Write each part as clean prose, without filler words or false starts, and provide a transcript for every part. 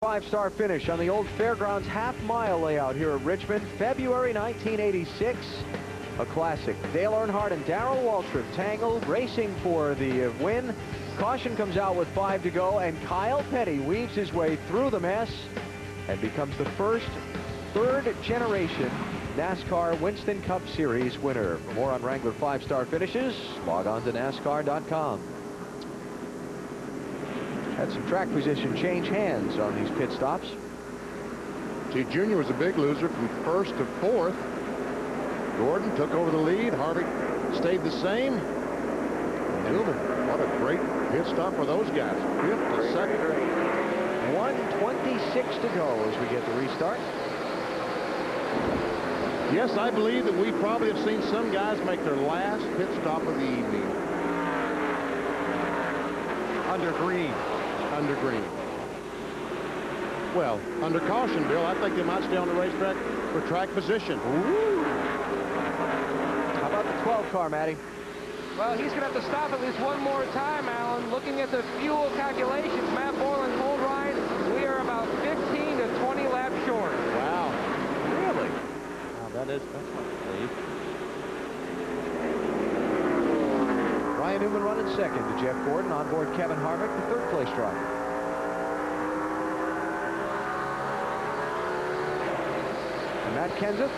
Five-star finish on the old Fairgrounds half-mile layout here at Richmond, February 1986. A classic. Dale Earnhardt and Darrell Waltrip tangle, racing for the win. Caution comes out with 5 to go, and Kyle Petty weaves his way through the mess and becomes the first third-generation NASCAR Winston Cup Series winner. For more on Wrangler 5-star finishes, log on to NASCAR.com. Had some track position change hands on these pit stops. T. Jr. was a big loser from first to fourth. Gordon took over the lead. Harvick stayed the same. Newman, what a great pit stop for those guys. Fifth to second. 1:26 to go as we get the restart. Yes, I believe that we probably have seen some guys make their last pit stop of the evening. Under green. Under green. Well, under caution, Bill. I think they might stay on the racetrack for track position. Ooh. How about the 12 car, Matty? Well, he's going to have to stop at least one more time, Alan. Looking at the fuel calculations, Matt Borland told Ryan, we are about 15 to 20 laps short. Wow. Really? Wow, that's not believe. Ryan Newman running second to Jeff Gordon. On board Kevin Harvick, the third place driver. And Matt Kenseth,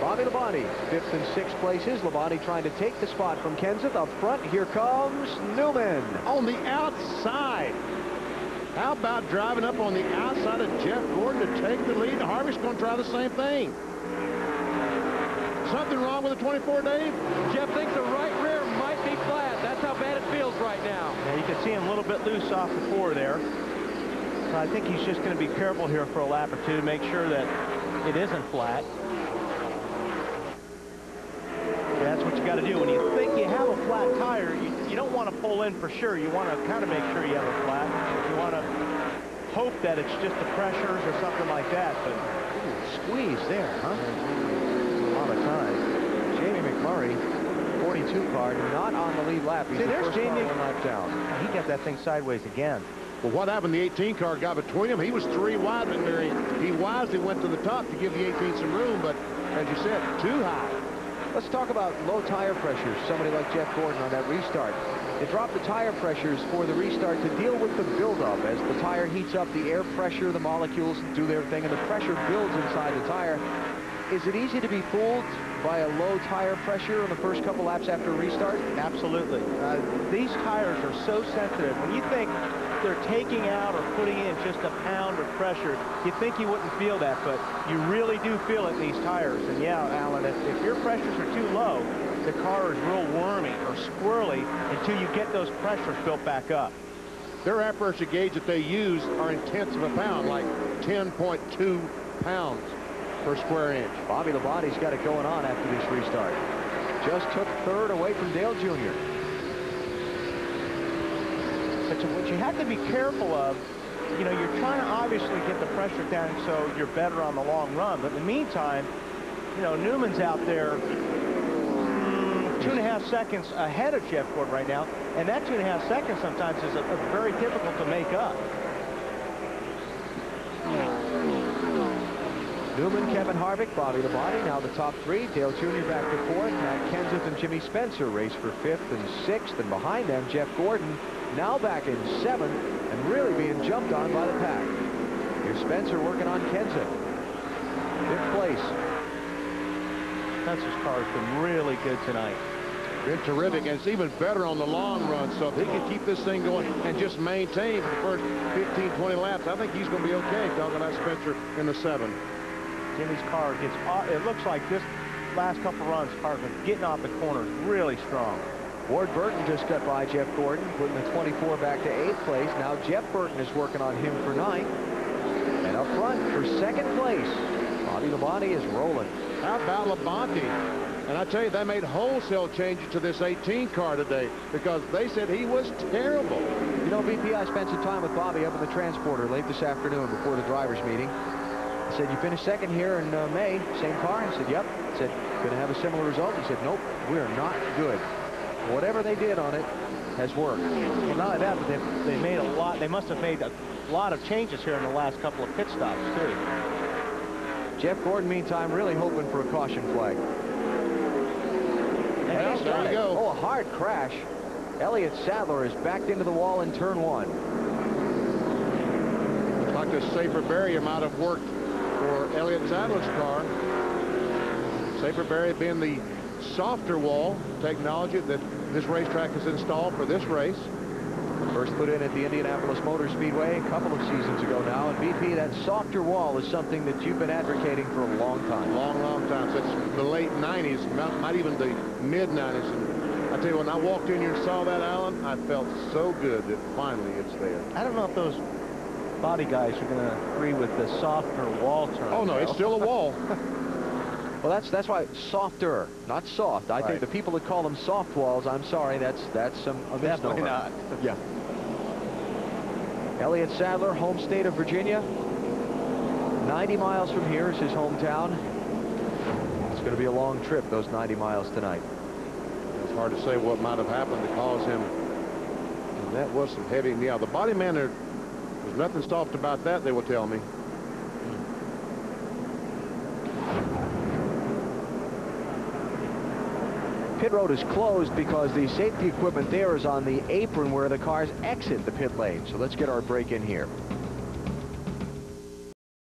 Bobby Labonte, 5th and 6th places. Labonte trying to take the spot from Kenseth. Up front, here comes Newman. On the outside. How about driving up on the outside of Jeff Gordon to take the lead? Harvick's going to try the same thing. Something wrong with the 24, Dave? Jeff thinks the right rear might be flat. That's how bad it feels right now. Yeah, you can see him a little bit loose off the 4 there. So I think he's just going to be careful here for a lap or two to make sure that it isn't flat. That's what you got to do. When you think you have a flat tire, you don't want to pull in for sure. You want to kind of make sure you have a flat. You want to hope that it's just the pressures or something like that. But Squeeze there, huh? A lot of time. Jamie McMurray, 42 car, not on the lead lap. He's the there's first car Jamie. 1 lap down. he got that thing sideways again. Well, what happened? The 18 car got between him. He was 3 wide, but he wisely went to the top to give the 18 some room, but as you said, too high. Let's talk about low tire pressures. Somebody like Jeff Gordon on that restart. They drop the tire pressures for the restart to deal with the buildup. As the tire heats up, the air pressure, the molecules do their thing, and the pressure builds inside the tire. Is it easy to be fooled by a low tire pressure in the first couple laps after a restart? Absolutely. These tires are so sensitive. When you think they're taking out or putting in just a pound of pressure, you think you wouldn't feel that, but you really do feel it in these tires. And yeah, Alan, if your pressures are too low, the car is real wormy or squirrely until you get those pressures built back up. Their air pressure gauge that they use are in tenths of a pound, like 10.2 pounds per square inch. Bobby Labonte's got it going on after this restart. Just took third away from Dale Jr. But what you have to be careful of, you know, you're trying to obviously get the pressure down so you're better on the long run. But in the meantime, you know, Newman's out there 2.5 seconds ahead of Jeff Gordon right now. And that 2.5 seconds sometimes is very difficult to make up. Newman, Kevin Harvick, Bobby Labonte, now the top 3. Dale Jr. back to 4th. Matt Kenseth and Jimmy Spencer race for 5th and 6th. And behind them, Jeff Gordon now back in 7th and really being jumped on by the pack. Here's Spencer working on Kenseth. 5th place. Spencer's car has been really good tonight. Been terrific, and it's even better on the long run. So if they can keep this thing going and just maintain for the first 15, 20 laps, I think he's going to be okay. Talking about Spencer in the 7. Jimmy's car gets off. It looks like this last couple runs, car's been getting off the corners really strong. Ward Burton just got by Jeff Gordon, putting the 24 back to 8th place. Now Jeff Burton is working on him for 9th. And up front for 2nd place, Bobby Labonte is rolling. How about Labonte? And I tell you, they made wholesale changes to this 18 car today because they said he was terrible. You know, BP, I spent some time with Bobby up in the transporter late this afternoon before the drivers' meeting. I said, you finished 2nd here in May, same car? I said, yep. I said, going to have a similar result? He said, nope, we're not good. Whatever they did on it has worked. Well, not only that, but they made a lot. They must have made lot of changes here in the last couple of pit stops, too. Jeff Gordon, meantime, really hoping for a caution flag. And Well, he's there got you it. go. Oh, a hard crash. Elliott Sadler is backed into the wall in turn 1. Looks like the safer barrier might have worked for Elliott Sadler's car. Safer barrier being the softer wall technology that this racetrack has installed for this race. First put in at the Indianapolis Motor Speedway a couple of seasons ago now. And BP, that softer wall is something that you've been advocating for a long time. Long time, since the late 90s, not even the mid 90s. And I tell you, when I walked in here and saw that, Alan, I felt so good that finally it's there. I don't know if those body guys are going to agree with the softer wall term. Oh, no, it's still a wall. Well, that's why softer, not soft. I think the people that call them soft walls, I'm sorry, that's a misnomer. Definitely not. Yeah. Elliott Sadler, home state of Virginia. 90 miles from here is his hometown. It's going to be a long trip, those 90 miles tonight. It's hard to say what might have happened to cause him. And that was some heavy. Yeah, the body man, there's nothing soft about that, they will tell me. Pit road is closed because the safety equipment there is on the apron where the cars exit the pit lane. So let's get our break in here.